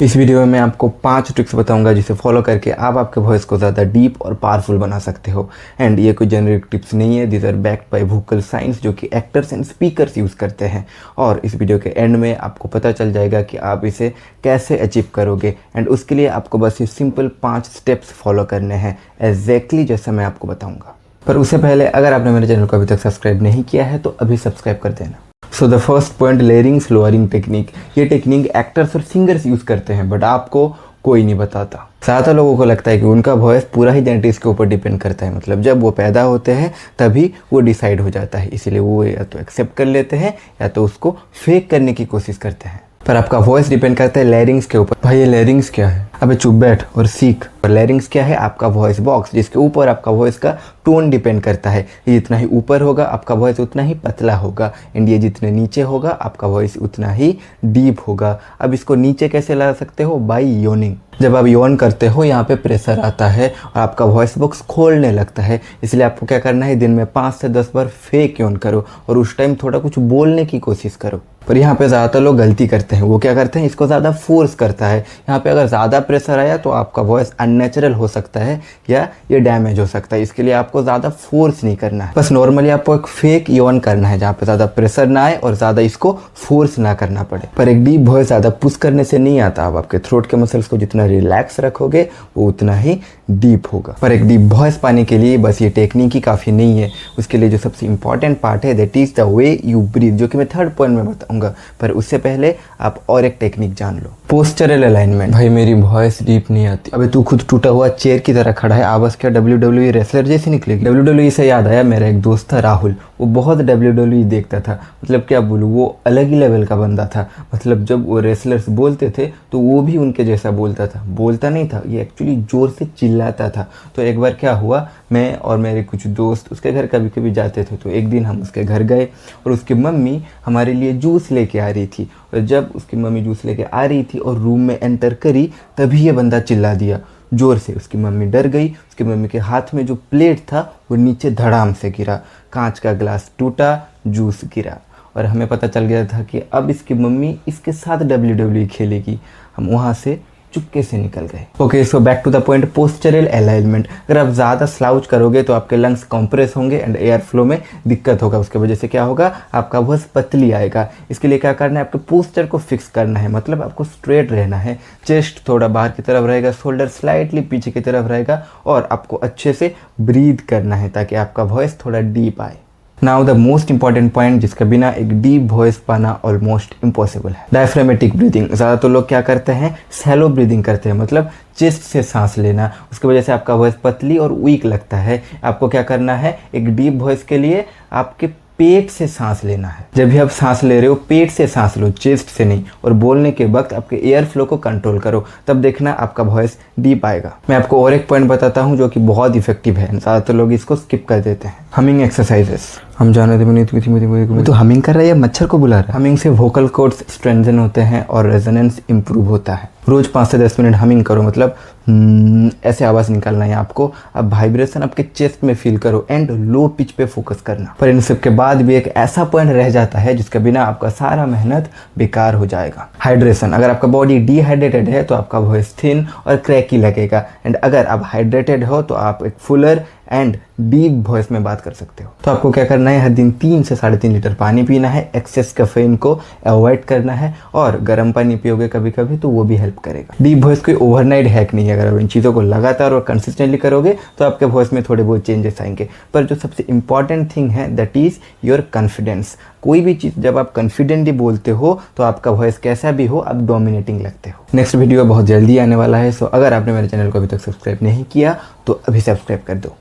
इस वीडियो में मैं आपको 5 ट्रिक्स बताऊंगा जिसे फॉलो करके आप आपके वॉइस को ज़्यादा डीप और पावरफुल बना सकते हो। एंड ये कोई जेनरिक टिप्स नहीं है, these are backed by vocal science जो कि एक्टर्स एंड स्पीकर्स यूज़ करते हैं। और इस वीडियो के एंड में आपको पता चल जाएगा कि आप इसे कैसे अचीव करोगे। एंड उसके लिए आपको बस ये सिंपल 5 स्टेप्स फॉलो करने हैं एग्जैक्टली जैसा मैं आपको बताऊँगा। पर उससे पहले अगर आपने मेरे चैनल को अभी तक सब्सक्राइब नहीं किया है तो अभी सब्सक्राइब कर देना। So the first point, larynx lowering technique. ये टेक्निक एक्टर्स और सिंगर्स यूज़ करते हैं बट आपको कोई नहीं बताता। ज़्यादातर लोगों को लगता है कि उनका वॉइस पूरा ही जेनेटिक्स के ऊपर डिपेंड करता है, मतलब जब वो पैदा होते हैं तभी वो डिसाइड हो जाता है, इसीलिए वो या तो एक्सेप्ट कर लेते हैं या तो उसको फेक करने की कोशिश करते हैं। पर आपका वॉइस डिपेंड करता है लेरिंग्स के ऊपर। भाई ये लेरिंग्स क्या है? अबे चुप बैठ और सीख। और लेरिंग्स क्या है? आपका वॉइस बॉक्स जिसके ऊपर आपका वॉइस का टोन डिपेंड करता है। ये जितना ही ऊपर होगा आपका वॉइस उतना ही पतला होगा, एंड ये जितने नीचे होगा आपका वॉइस उतना ही डीप होगा। अब इसको नीचे कैसे ला सकते हो? Bye yawning. जब आप योन करते हो यहाँ पे प्रेशर आता है और आपका वॉइस बॉक्स खोलने लगता है, इसलिए आपको क्या करना है, दिन में 5 से 10 बार फेक योन करो और उस टाइम थोड़ा कुछ बोलने की कोशिश करो। पर यहाँ पे ज़्यादातर लोग गलती करते हैं, वो क्या करते हैं, इसको ज़्यादा फोर्स करता है। यहाँ पे अगर ज़्यादा प्रेशर आया तो आपका वॉइस अननेचुरल हो सकता है या ये डैमेज हो सकता है, इसके लिए आपको ज़्यादा फोर्स नहीं करना है। बस नॉर्मली आपको एक फेक योन करना है जहाँ पे ज़्यादा प्रेशर ना आए और ज़्यादा इसको फोर्स ना करना पड़े। पर एक डीप वॉइस ज़्यादा पुश करने से नहीं आता। अब आपके थ्रोट के मसल्स को जितना रिलैक्स रखोगे वो उतना ही डीप होगा। पर एक डीप वॉइस पाने के लिए बस ये टेक्निक ही काफ़ी नहीं है, उसके लिए जो सबसे इंपॉर्टेंट पार्ट है that is the way you breathe, जो कि मैं थर्ड पॉइंट में बताऊंगा। पर उससे पहले आप और एक टेक्निक जान लो, पोस्चरल अलाइनमेंट। भाई मेरी वॉइस डीप नहीं आती। अबे तू खुद टूटा हुआ चेयर की तरह खड़ा है, आवाज़ क्या WWE रेसलर जैसी निकलेगी? WWE से याद आया, मेरा एक दोस्त था राहुल, वो बहुत WWE देखता था। मतलब क्या बोलूँ, वो अलग ही लेवल का बंदा था। मतलब जब वो रेसलर्स बोलते थे तो वो भी उनके जैसा बोलता था। बोलता नहीं था, ये एक्चुअली ज़ोर से चिल्लाता था। तो एक बार क्या हुआ, मैं और मेरे कुछ दोस्त उसके घर कभी कभी जाते थे, तो एक दिन हम उसके घर गए और उसकी मम्मी हमारे लिए जूस लेके आ रही थी। और जब उसकी मम्मी जूस लेके आ रही थी और रूम में एंटर करी तभी ये बंदा चिल्ला दिया ज़ोर से। उसकी मम्मी डर गई। उसकी मम्मी के हाथ में जो प्लेट था वो नीचे धड़ाम से गिरा, कांच का ग्लास टूटा, जूस गिरा। और हमें पता चल गया था कि अब इसकी मम्मी इसके साथ WWE खेलेगी। हम वहाँ से चुपके से निकल गए। Okay, so back to the point, postural alignment. अगर आप ज़्यादा स्लाउच करोगे तो आपके लंग्स कंप्रेस होंगे एंड एयर फ्लो में दिक्कत होगा। उसके वजह से क्या होगा, आपका वॉइस पतली आएगा। इसके लिए क्या करना है, आपके पोस्चर को फिक्स करना है, मतलब आपको स्ट्रेट रहना है। चेस्ट थोड़ा बाहर की तरफ रहेगा, शोल्डर स्लाइटली पीछे की तरफ रहेगा और आपको अच्छे से ब्रीथ करना है ताकि आपका वॉइस थोड़ा डीप आए। Now the most important point जिसके बिना एक डीप वॉइस पाना ऑलमोस्ट इम्पॉसिबल है, डायफ्रामेटिक ब्रीदिंग। ज़्यादातर लोग क्या करते हैं, सैलो ब्रीदिंग करते हैं, मतलब चेस्ट से सांस लेना। उसकी वजह से आपका वॉइस पतली और वीक लगता है। आपको क्या करना है, एक डीप वॉइस के लिए आपके पेट से सांस लेना है। जब भी आप सांस ले रहे हो पेट से सांस लो, चेस्ट से नहीं। और बोलने के वक्त आपके एयर फ्लो को कंट्रोल करो, तब देखना आपका वॉइस डीप आएगा। मैं आपको और एक पॉइंट बताता हूँ जो कि बहुत इफेक्टिव है, ज़्यादातर लोग इसको स्किप कर देते हैं। Humming exercises. हम जाने थे तो हमिंग कर रहा है या मच्छर को बुला रहा है? हमिंग से वोकल कॉर्ड्स स्ट्रेंथन होते हैं और रेजोनेंस इंप्रूव होता है। रोज 5 से 10 मिनट हमिंग करो, मतलब ऐसे आवाज़ निकालना है आपको। अब वाइब्रेशन आपके चेस्ट में फील करो एंड लो पिच पे फोकस करना। पर इन सब के बाद भी एक ऐसा पॉइंट रह जाता है जिसके बिना आपका सारा मेहनत बेकार हो जाएगा, हाइड्रेशन। अगर आपका बॉडी डिहाइड्रेटेड है तो आपका वॉइस थिन और क्रैकी लगेगा, एंड अगर आप हाइड्रेटेड हो तो आप एक फुलर एंड डीप वॉइस में बात कर सकते हो। तो आपको क्या करना है, हर दिन 3 से 3.5 लीटर पानी पीना है, एक्सेस कैफीन को अवॉइड करना है और गर्म पानी पियोगे कभी कभी तो वो भी हेल्प करेगा। डीप वॉइस कोई ओवरनाइट हैक नहीं है, अगर आप इन चीज़ों को लगातार और कंसिस्टेंटली करोगे तो आपके वॉइस में थोड़े बहुत चेंजेस आएंगे। पर जो सबसे इंपॉर्टेंट थिंग है दैट इज़ योर कॉन्फिडेंस। कोई भी चीज़ जब आप कॉन्फिडेंटली बोलते हो तो आपका वॉइस कैसा भी हो आप डोमिनेटिंग लगते हो। नेक्स्ट वीडियो बहुत जल्दी आने वाला है, सो अगर आपने मेरे चैनल को अभी तक सब्सक्राइब नहीं किया तो अभी सब्सक्राइब कर दो।